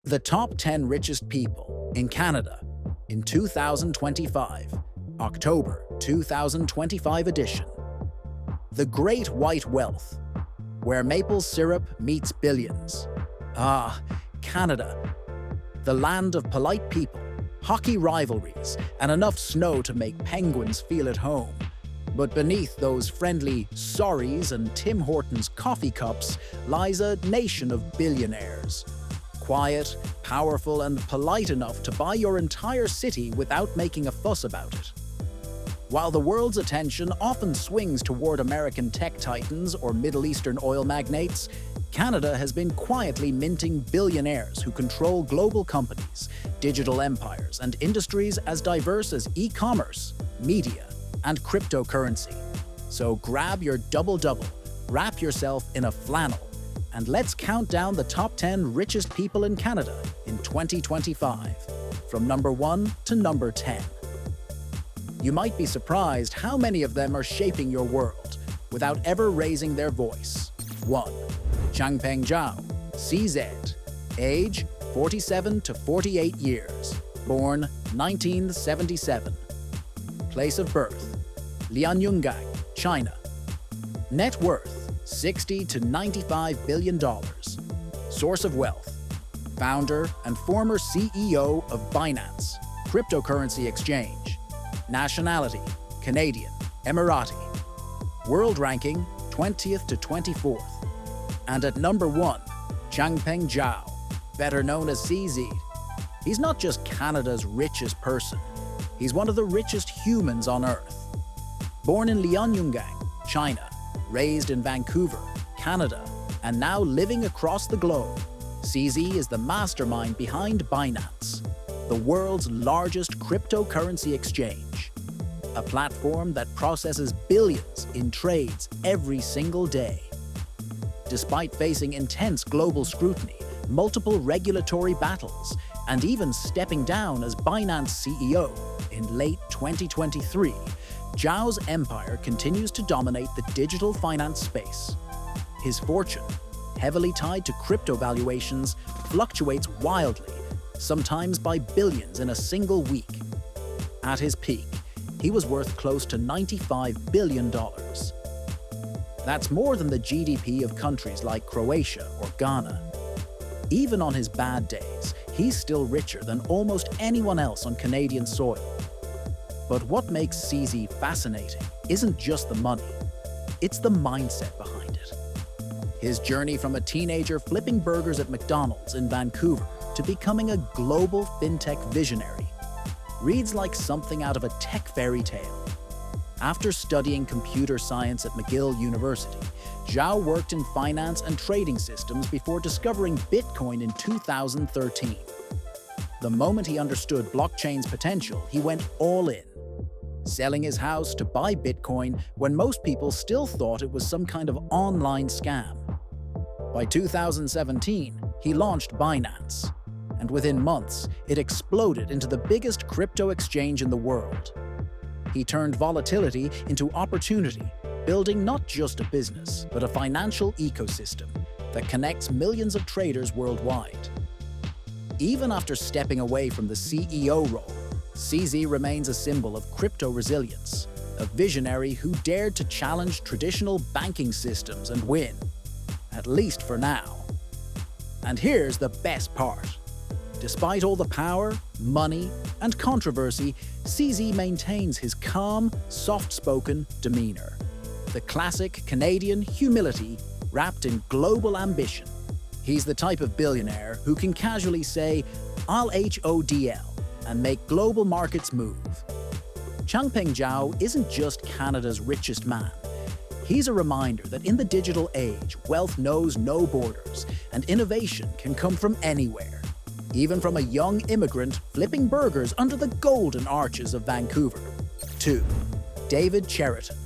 The top 10 richest people in Canada in 2025, October 2025 edition. The Great White Wealth, where maple syrup meets billions. Ah, Canada, the land of polite people, hockey rivalries, and enough snow to make penguins feel at home. But beneath those friendly sorries and Tim Hortons coffee cups lies a nation of billionaires. Quiet, powerful, and polite enough to buy your entire city without making a fuss about it. While the world's attention often swings toward American tech titans or Middle Eastern oil magnates, Canada has been quietly minting billionaires who control global companies, digital empires, and industries as diverse as e-commerce, media, and cryptocurrency. So grab your double-double, wrap yourself in a flannel, and let's count down the top 10 richest people in Canada in 2025, from number 1 to number 10. You might be surprised how many of them are shaping your world without ever raising their voice. 1. Changpeng Zhao, CZ, age 47 to 48 years, born 1977. Place of birth, Lianyungang, China. Net worth, $60 to $95 billion. Source of wealth, founder and former CEO of Binance, cryptocurrency exchange. Nationality, Canadian, Emirati. World ranking, 20th to 24th. And at number 1, Changpeng Zhao, better known as CZ. He's not just Canada's richest person, he's one of the richest humans on Earth. Born in Lianyungang, China, raised in Vancouver, Canada, and now living across the globe, CZ is the mastermind behind Binance, the world's largest cryptocurrency exchange, a platform that processes billions in trades every single day. Despite facing intense global scrutiny, multiple regulatory battles, and even stepping down as Binance CEO in late 2023, Zhao's empire continues to dominate the digital finance space. His fortune, heavily tied to crypto valuations, fluctuates wildly, sometimes by billions in a single week. At his peak, he was worth close to $95 billion. That's more than the GDP of countries like Croatia or Ghana. Even on his bad days, he's still richer than almost anyone else on Canadian soil. But what makes CZ fascinating isn't just the money, it's the mindset behind it. His journey from a teenager flipping burgers at McDonald's in Vancouver to becoming a global fintech visionary reads like something out of a tech fairy tale. After studying computer science at McGill University, Zhao worked in finance and trading systems before discovering Bitcoin in 2013. The moment he understood blockchain's potential, he went all in, selling his house to buy Bitcoin when most people still thought it was some kind of online scam. By 2017, he launched Binance, and within months, it exploded into the biggest crypto exchange in the world. He turned volatility into opportunity, building not just a business, but a financial ecosystem that connects millions of traders worldwide. Even after stepping away from the CEO role, CZ remains a symbol of crypto resilience, a visionary who dared to challenge traditional banking systems and win, at least for now. And here's the best part. Despite all the power, money, and controversy, CZ maintains his calm, soft-spoken demeanor. The classic Canadian humility wrapped in global ambition. He's the type of billionaire who can casually say, "I'll HODL," and make global markets move. Changpeng Zhao isn't just Canada's richest man. He's a reminder that in the digital age, wealth knows no borders, and innovation can come from anywhere, even from a young immigrant flipping burgers under the golden arches of Vancouver. 2. David Cheriton,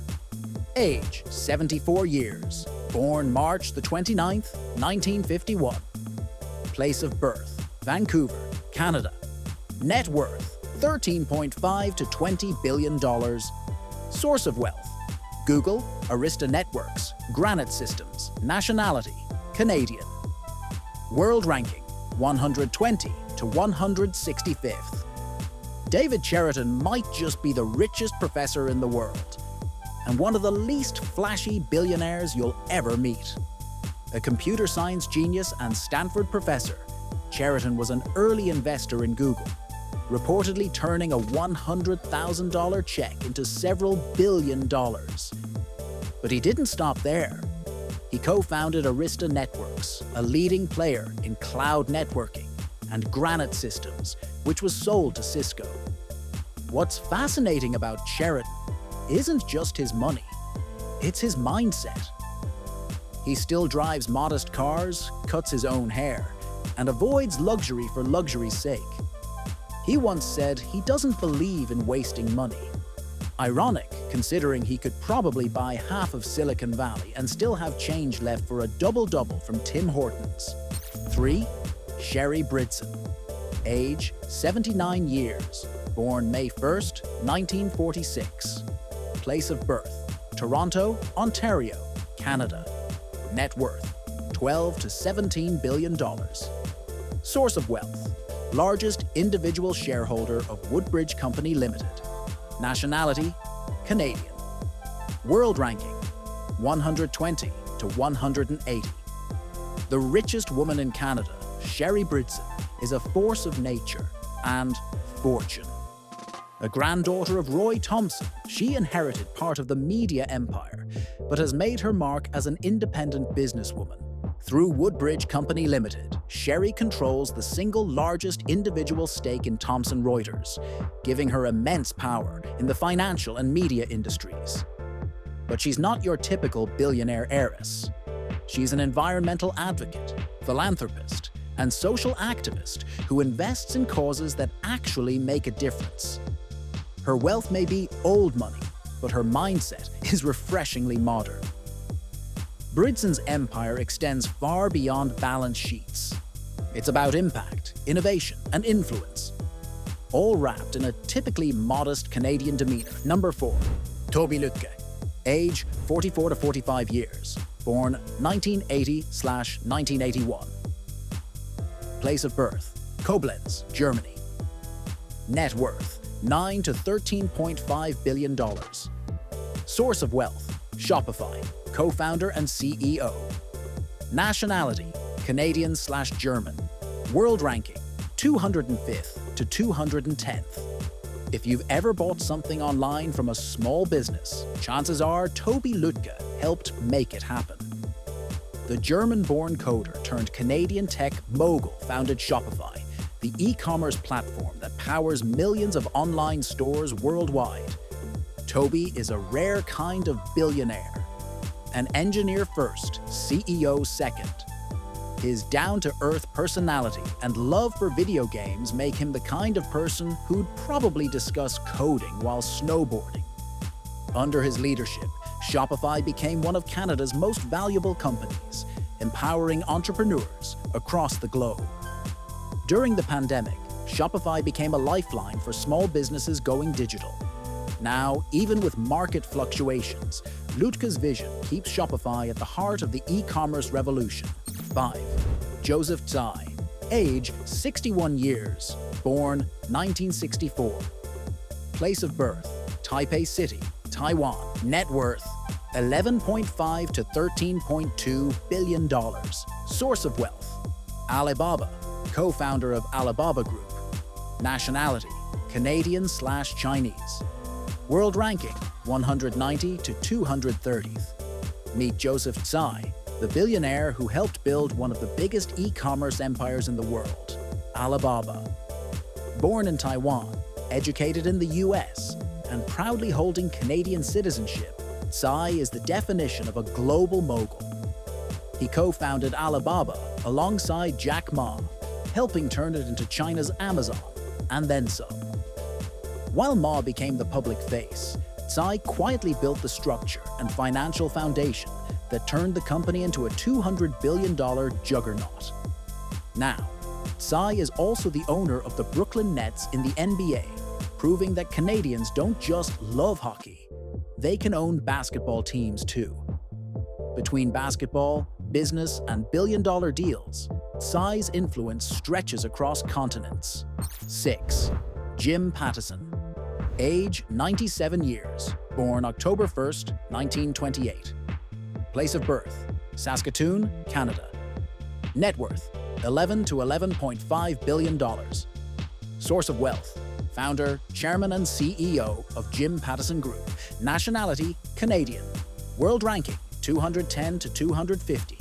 age 74 years, born March the 29th, 1951. Place of birth, Vancouver, Canada. Net worth, $13.5 to $20 billion. Source of wealth, Google, Arista Networks, Granite Systems. Nationality, Canadian. World ranking, 120 to 165th. David Cheriton might just be the richest professor in the world, and one of the least flashy billionaires you'll ever meet. A computer science genius and Stanford professor, Cheriton was an early investor in Google, reportedly turning a $100,000 check into several $billion. But he didn't stop there. He co-founded Arista Networks, a leading player in cloud networking, and Granite Systems, which was sold to Cisco. What's fascinating about Cheriton isn't just his money, it's his mindset. He still drives modest cars, cuts his own hair, and avoids luxury for luxury's sake. He once said he doesn't believe in wasting money. Ironic, considering he could probably buy half of Silicon Valley and still have change left for a double-double from Tim Hortons. 3. Sherry Brydson. Age 79 years. Born May 1st, 1946. Place of birth: Toronto, Ontario, Canada. Net worth: $12 to $17 billion. Source of wealth: largest individual shareholder of Woodbridge Company Limited. Nationality: Canadian. World ranking: 120 to 180. The richest woman in Canada, Sherry Brydson, is a force of nature and fortune. A granddaughter of Roy Thomson, she inherited part of the media empire, but has made her mark as an independent businesswoman. Through Woodbridge Company Limited, Sherry controls the single largest individual stake in Thomson Reuters, giving her immense power in the financial and media industries. But she's not your typical billionaire heiress. She's an environmental advocate, philanthropist, and social activist who invests in causes that actually make a difference. Her wealth may be old money, but her mindset is refreshingly modern. Brydson's empire extends far beyond balance sheets. It's about impact, innovation, and influence, all wrapped in a typically modest Canadian demeanor. Number 4. Tobi Lütke. Age 44 to 45 years. Born 1980/1981. Place of birth: Koblenz, Germany. Net worth: $9 to $13.5 billion. Source of wealth: Shopify, co-founder and CEO. Nationality: Canadian/German. World ranking: 205th to 210th. If you've ever bought something online from a small business, chances are Tobi Lütke helped make it happen. The German-born coder turned Canadian tech mogul founded Shopify, the e-commerce platform that powers millions of online stores worldwide. Tobi is a rare kind of billionaire. An engineer first, CEO second. His down-to-earth personality and love for video games make him the kind of person who'd probably discuss coding while snowboarding. Under his leadership, Shopify became one of Canada's most valuable companies, empowering entrepreneurs across the globe. During the pandemic, Shopify became a lifeline for small businesses going digital. Now, even with market fluctuations, Lütke's vision keeps Shopify at the heart of the e-commerce revolution. 5. Joseph Tsai. Age 61 years. Born 1964. Place of birth: Taipei City, Taiwan. Net worth: $11.5 to $13.2 billion. Source of wealth: Alibaba, co-founder of Alibaba Group. Nationality: Canadian/Chinese. World ranking: 190 to 230th. Meet Joseph Tsai, the billionaire who helped build one of the biggest e-commerce empires in the world, Alibaba. Born in Taiwan, educated in the US, and proudly holding Canadian citizenship, Tsai is the definition of a global mogul. He co-founded Alibaba alongside Jack Ma, helping turn it into China's Amazon, and then some. While Ma became the public face, Tsai quietly built the structure and financial foundation that turned the company into a $200 billion juggernaut. Now, Tsai is also the owner of the Brooklyn Nets in the NBA, proving that Canadians don't just love hockey, they can own basketball teams too. Between basketball, business, and billion-dollar deals, Tsai's influence stretches across continents. 6. Jim Pattison. Age 97 years, born October 1st, 1928. Place of birth, Saskatoon, Canada. Net worth, $11 to $11.5 billion. Source of wealth, founder, chairman and CEO of Jim Pattison Group. Nationality, Canadian. World ranking, 210 to 250.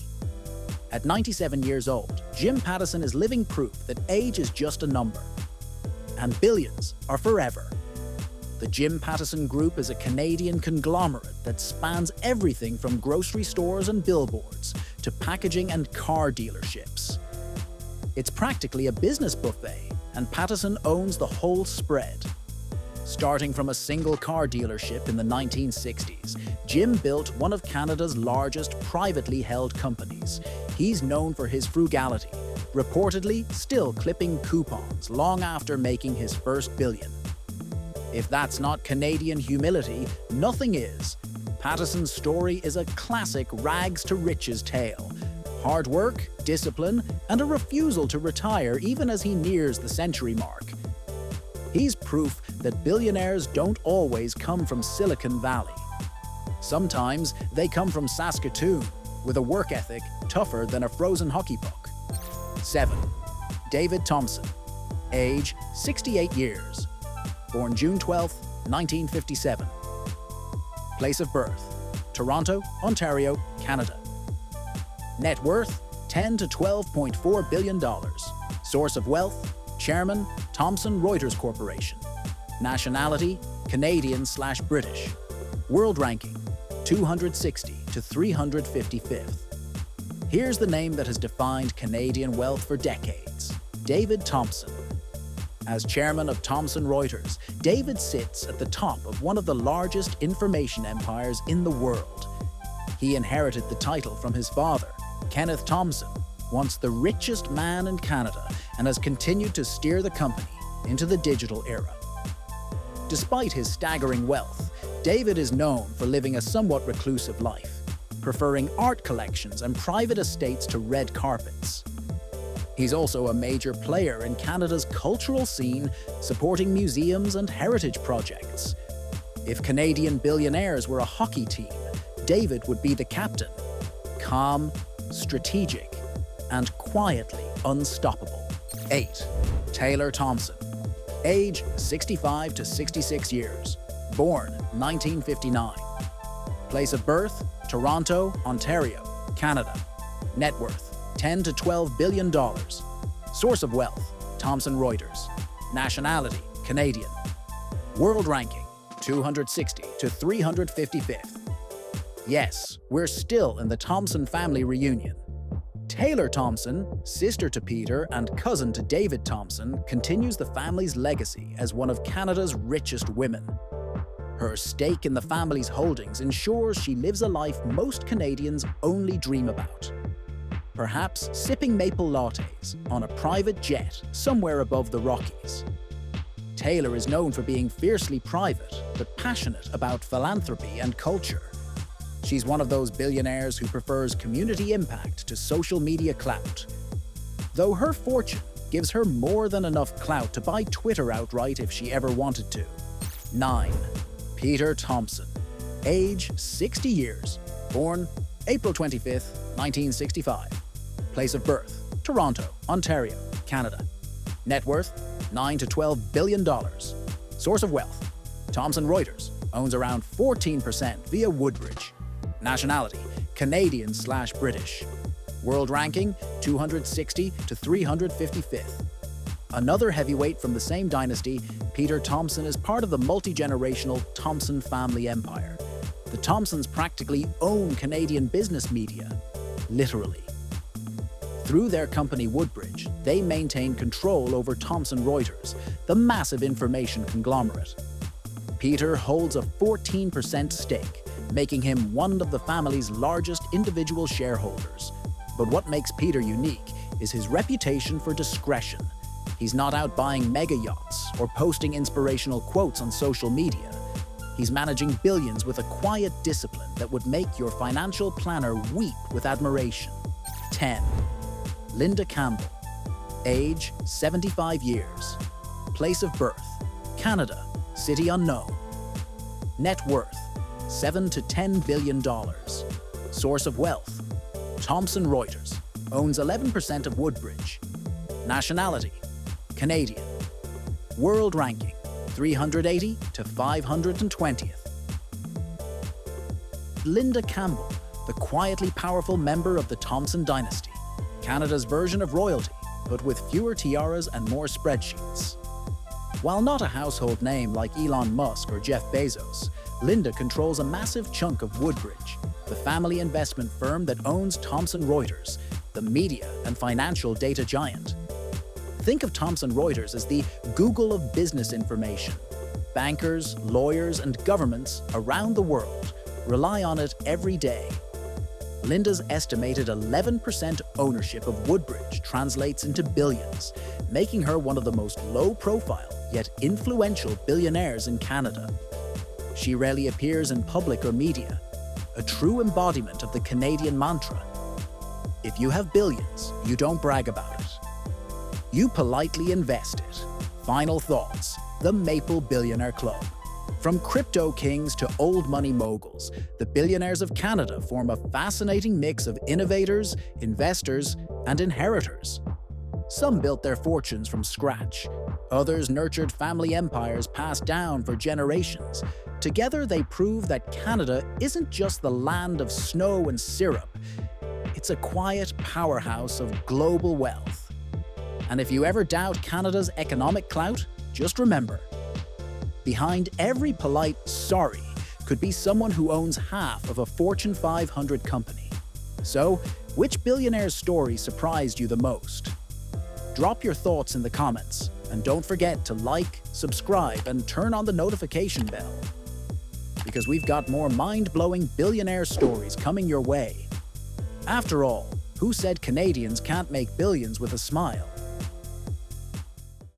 At 97 years old, Jim Pattison is living proof that age is just a number, and billions are forever. The Jim Pattison Group is a Canadian conglomerate that spans everything from grocery stores and billboards to packaging and car dealerships. It's practically a business buffet, and Pattison owns the whole spread. Starting from a single car dealership in the 1960s, Jim built one of Canada's largest privately held companies. He's known for his frugality, reportedly still clipping coupons long after making his first billion. If that's not Canadian humility, nothing is. Pattison's story is a classic rags to riches tale. Hard work, discipline, and a refusal to retire even as he nears the century mark. He's proof that billionaires don't always come from Silicon Valley. Sometimes they come from Saskatoon, with a work ethic tougher than a frozen hockey puck. 7. David Thomson. Age 68 years. Born June 12, 1957. Place of birth, Toronto, Ontario, Canada. Net worth, $10 to $12.4 billion. Source of wealth, chairman, Thomson Reuters Corporation. Nationality, Canadian/British. World ranking, 260 to 355th. Here's the name that has defined Canadian wealth for decades: David Thomson. As chairman of Thomson Reuters, David sits at the top of one of the largest information empires in the world. He inherited the title from his father, Kenneth Thomson, once the richest man in Canada, and has continued to steer the company into the digital era. Despite his staggering wealth, David is known for living a somewhat reclusive life, preferring art collections and private estates to red carpets. He's also a major player in Canada's cultural scene, supporting museums and heritage projects. If Canadian billionaires were a hockey team, David would be the captain. Calm, strategic, and quietly unstoppable. 8. Taylor Thomson. Age 65 to 66 years. Born 1959. Place of birth, Toronto, Ontario, Canada. Net worth, $10 to $12 billion. Source of wealth, Thomson Reuters. Nationality, Canadian. World ranking, 260 to 355th. Yes, we're still in the Thomson family reunion. Taylor Thomson, sister to Peter and cousin to David Thomson, continues the family's legacy as one of Canada's richest women. Her stake in the family's holdings ensures she lives a life most Canadians only dream about. Perhaps sipping maple lattes on a private jet somewhere above the Rockies. Taylor is known for being fiercely private, but passionate about philanthropy and culture. She's one of those billionaires who prefers community impact to social media clout. Though her fortune gives her more than enough clout to buy Twitter outright if she ever wanted to. 9. Peter Thomson. Age 60 years. Born April 25th, 1965. Place of birth, Toronto, Ontario, Canada. Net worth, $9 to $12 billion. Source of wealth, Thomson Reuters. Owns around 14% via Woodbridge. Nationality, Canadian/British. World ranking, 260 to 355th. Another heavyweight from the same dynasty, Peter Thomson is part of the multi-generational Thomson family empire. The Thomsons practically own Canadian business media, literally. Through their company Woodbridge, they maintain control over Thomson Reuters, the massive information conglomerate. Peter holds a 14% stake, making him one of the family's largest individual shareholders. But what makes Peter unique is his reputation for discretion. He's not out buying mega yachts or posting inspirational quotes on social media. He's managing billions with a quiet discipline that would make your financial planner weep with admiration. 10. Linda Campbell. Age, 75 years. Place of birth, Canada, city unknown. Net worth, $7 to $10 billion. Source of wealth, Thomson Reuters. Owns 11% of Woodbridge. Nationality, Canadian. World ranking, 380 to 520th. Linda Campbell, the quietly powerful member of the Thomson dynasty, Canada's version of royalty, but with fewer tiaras and more spreadsheets. While not a household name like Elon Musk or Jeff Bezos, Linda controls a massive chunk of Woodbridge, the family investment firm that owns Thomson Reuters, the media and financial data giant. Think of Thomson Reuters as the Google of business information. Bankers, lawyers, and governments around the world rely on it every day. Linda's estimated 11% ownership of Woodbridge translates into billions, making her one of the most low-profile yet influential billionaires in Canada. She rarely appears in public or media, a true embodiment of the Canadian mantra: if you have billions, you don't brag about it. You politely invest it. Final thoughts: the Maple Billionaire Club. From crypto kings to old money moguls, the billionaires of Canada form a fascinating mix of innovators, investors, and inheritors. Some built their fortunes from scratch. Others nurtured family empires passed down for generations. Together, they prove that Canada isn't just the land of snow and syrup. It's a quiet powerhouse of global wealth. And if you ever doubt Canada's economic clout, just remember, behind every polite "sorry" could be someone who owns half of a Fortune 500 company. So, which billionaire's story surprised you the most? Drop your thoughts in the comments, and don't forget to like, subscribe, and turn on the notification bell, because we've got more mind-blowing billionaire stories coming your way. After all, who said Canadians can't make billions with a smile?